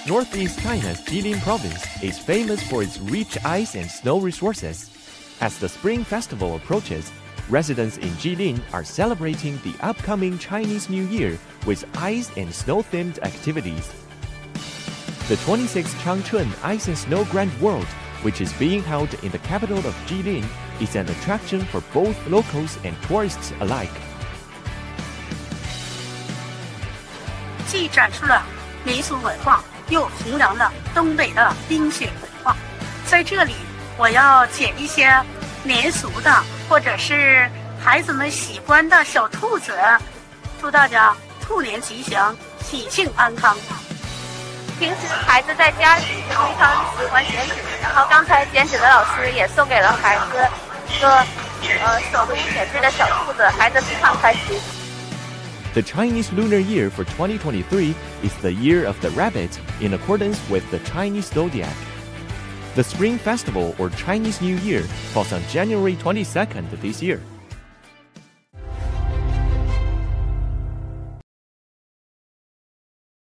Northeast China's Jilin province is famous for its rich ice and snow resources. As the Spring Festival approaches, residents in Jilin are celebrating the upcoming Chinese New Year with ice and snow-themed activities. The 26th Changchun Ice and Snow Grand World, which is being held in the capital of Jilin, is an attraction for both locals and tourists alike. 既展出了民俗文化，又弘扬了东北的冰雪文化。在这里，我要剪一些民俗的，或者是孩子们喜欢的小兔子，祝大家兔年吉祥，喜庆安康。平时孩子在家里非常喜欢剪纸，然后刚才剪纸的老师也送给了孩子一个手工剪制的小兔子，孩子非常开心。The Chinese Lunar Year for 2023 is the Year of the Rabbit in accordance with the Chinese zodiac. The Spring Festival or Chinese New Year falls on January 22nd this year.